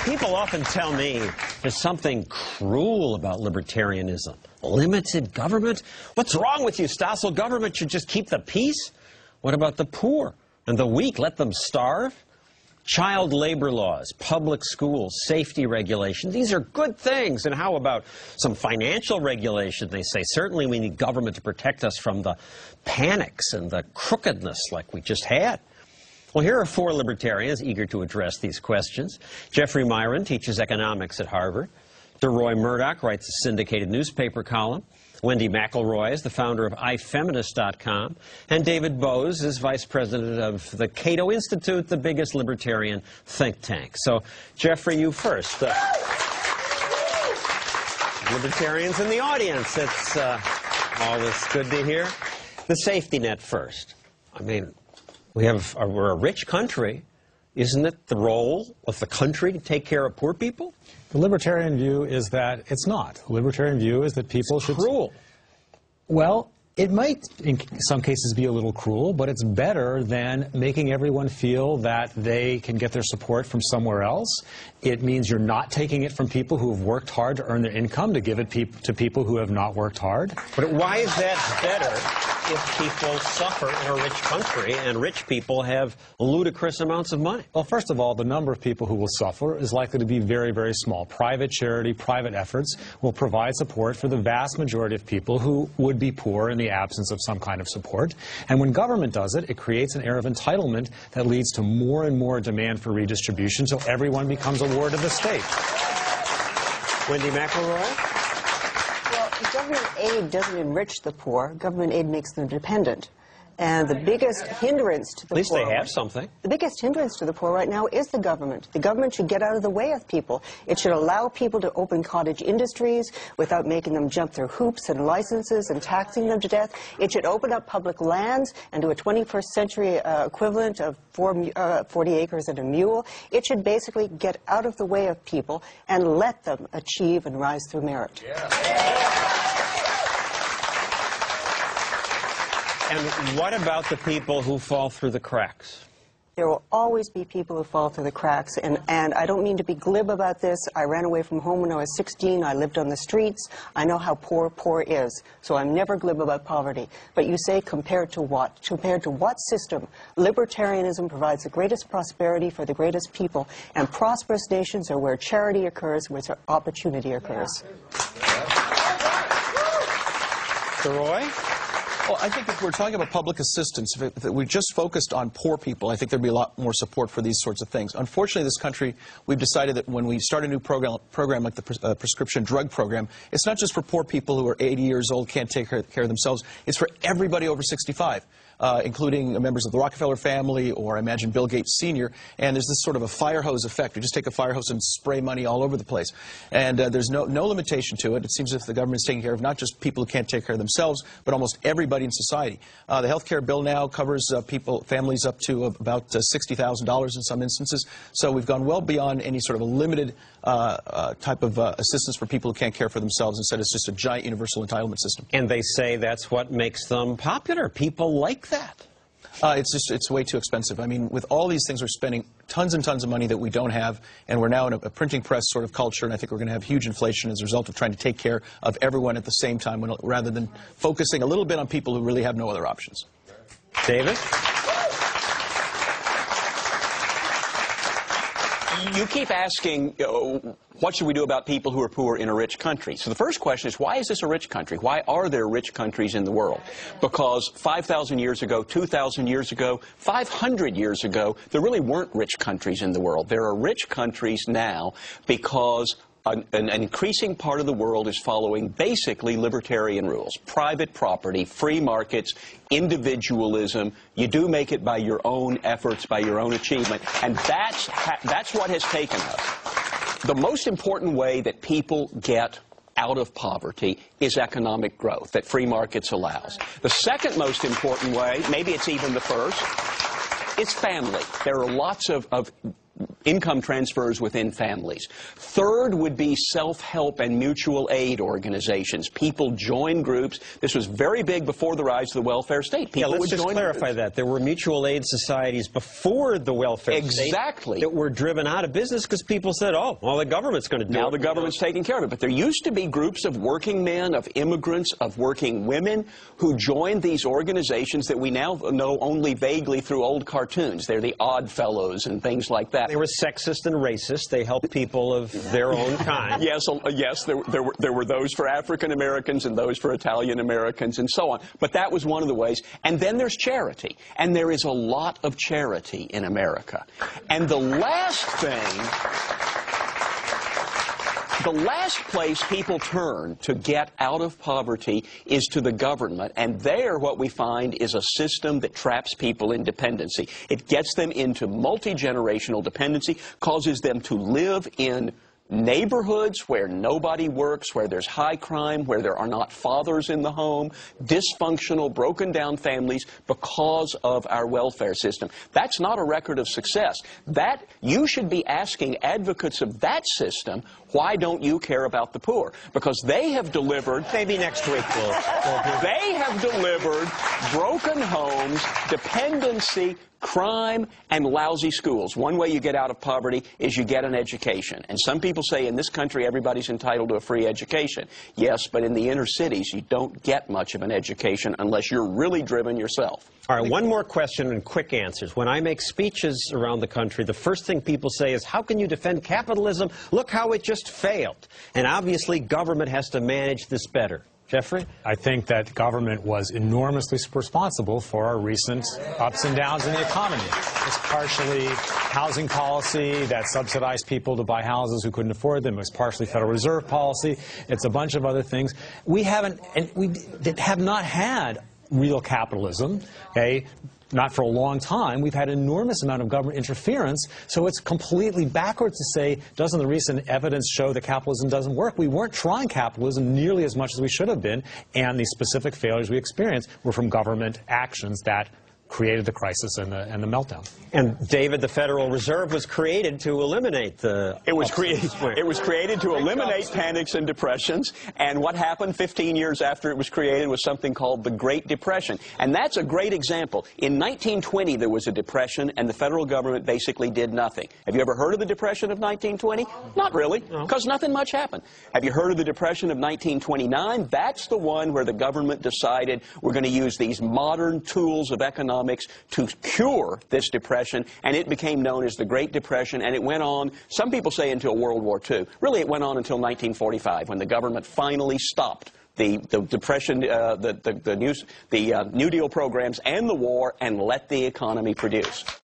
People often tell me there's something cruel about libertarianism. Limited government? What's wrong with you, Stossel? Government should just keep the peace? What about the poor and the weak? Let them starve? Child labor laws, public schools, safety regulations, these are good things. And how about some financial regulation? They say certainly we need government to protect us from the panics and the crookedness like we just had. Well, here are four libertarians eager to address these questions. Jeffrey Myron teaches economics at Harvard. DeRoy Murdoch writes a syndicated newspaper column. Wendy McElroy is the founder of iFeminist.com. And David Bose is vice president of the Cato Institute, the biggest libertarian think tank. So, Jeffrey, you first. Libertarians in the audience, it's always good to hear. The safety net first. I mean, we're a rich country. Isn't it the role of the country to take care of poor people? The libertarian view is that it's not. The libertarian view is that people should... Cruel. Well, it might, in some cases, be a little cruel, but it's better than making everyone feel that they can get their support from somewhere else. It means you're not taking it from people who have worked hard to earn their income to give it to people who have not worked hard. But why is that better if people suffer in a rich country and rich people have ludicrous amounts of money? Well, first of all, the number of people who will suffer is likely to be very, very small. Private charity, private efforts will provide support for the vast majority of people who would be poor in the absence of some kind of support. And when government does it, it creates an air of entitlement that leads to more and more demand for redistribution until everyone becomes a ward of the state. Wendy McElroy? Government aid doesn't enrich the poor. Government aid makes them dependent. And the biggest hindrance to the poor... At least they have something. The biggest hindrance to the poor right now is the government. The government should get out of the way of people. It should allow people to open cottage industries without making them jump through hoops and licenses and taxing them to death. It should open up public lands and do a 21st century equivalent of 40 acres and a mule. It should basically get out of the way of people and let them achieve and rise through merit. Yeah. And what about the people who fall through the cracks? There will always be people who fall through the cracks, and I don't mean to be glib about this. I ran away from home when I was 16. I lived on the streets. I know how poor is, so I'm never glib about poverty. But you say compared to what? Compared to what system? Libertarianism provides the greatest prosperity for the greatest people, and prosperous nations are where charity occurs, where opportunity occurs. DeRoy? Well, I think if we're talking about public assistance, if we just focused on poor people, I think there'd be a lot more support for these sorts of things. Unfortunately, this country, we've decided that when we start a new program like the prescription drug program, it's not just for poor people who are 80 years old, can't take care of themselves. It's for everybody over 65. Including members of the Rockefeller family or, I imagine, Bill Gates Sr. And there's this sort of a fire hose effect. You just take a fire hose and spray money all over the place. And there's no limitation to it. It seems as if the government is taking care of not just people who can't take care of themselves, but almost everybody in society. The health care bill now covers families up to about $60,000 in some instances. So we've gone well beyond any sort of a limited type of assistance for people who can't care for themselves. Instead, it's just a giant universal entitlement system. And they say that's what makes them popular. People like that. It's way too expensive. I mean, with all these things, we're spending tons and tons of money that we don't have, and we're now in a printing press sort of culture, and I think we're going to have huge inflation as a result of trying to take care of everyone at the same time, rather than focusing a little bit on people who really have no other options. David? You keep asking, what should we do about people who are poor in a rich country? So the first question is, why is this a rich country? Why are there rich countries in the world? Because 5,000 years ago, 2,000 years ago, 500 years ago, there really weren't rich countries in the world. There are rich countries now because an increasing part of the world is following basically libertarian rules. Private property, free markets, individualism. You do make it by your own efforts, by your own achievement. And that's what has taken us. The most important way that people get out of poverty is economic growth that free markets allows. The second most important way, maybe it's even the first, is family. There are lots of income transfers within families. Third would be self-help and mutual aid organizations. People join groups. This was very big before the rise of the welfare state. People let's would just join clarify groups. that. There were mutual aid societies before the welfare state that were driven out of business because people said, oh, well, the government's going to do it. Now the government's taking care of it. But there used to be groups of working men, of immigrants, of working women who joined these organizations that we now know only vaguely through old cartoons. They're the Odd Fellows and things like that. They were sexist and racist. They helped people of their own kind. Yes, there were those for African Americans and those for Italian Americans and so on. But that was one of the ways. And then there's charity. And there is a lot of charity in America. And the last place people turn to get out of poverty is to the government. And there what we find is a system that traps people in dependency. It gets them into multi-generational dependency, causes them to live in neighborhoods where nobody works, where there's high crime, where there are not fathers in the home, dysfunctional, broken down families because of our welfare system. That's not a record of success. That you should be asking advocates of that system, why don't you care about the poor? Because they have delivered, maybe next week they have delivered broken homes, dependency, crime, and lousy schools. One way you get out of poverty is you get an education. And some people say in this country everybody's entitled to a free education. Yes, but in the inner cities you don't get much of an education unless you're really driven yourself. All right, one more question and quick answers. When I make speeches around the country, the first thing people say is, how can you defend capitalism? Look how it just failed. And obviously government has to manage this better. Jeffrey? I think that government was enormously responsible for our recent ups and downs in the economy. It's partially housing policy that subsidized people to buy houses who couldn't afford them. It was partially Federal Reserve policy. It's a bunch of other things. We have not had real capitalism, okay? Not for a long time. We've had an enormous amount of government interference, so it's completely backwards to say, doesn't the recent evidence show that capitalism doesn't work? We weren't trying capitalism nearly as much as we should have been, and the specific failures we experienced were from government actions that created the crisis and the meltdown. And David, the Federal Reserve was created to eliminate the... It was created to eliminate panics and depressions, and what happened 15 years after it was created was something called the Great Depression. And that's a great example. In 1920 there was a depression, and the federal government basically did nothing. Have you ever heard of the Depression of 1920? Not really, because nothing much happened. Have you heard of the Depression of 1929? That's the one where the government decided we're going to use these modern tools of economics to cure this depression, and it became known as the Great Depression, and it went on, some people say, until World War II. Really, it went on until 1945, when the government finally stopped the depression, the New Deal programs and the war, and let the economy produce.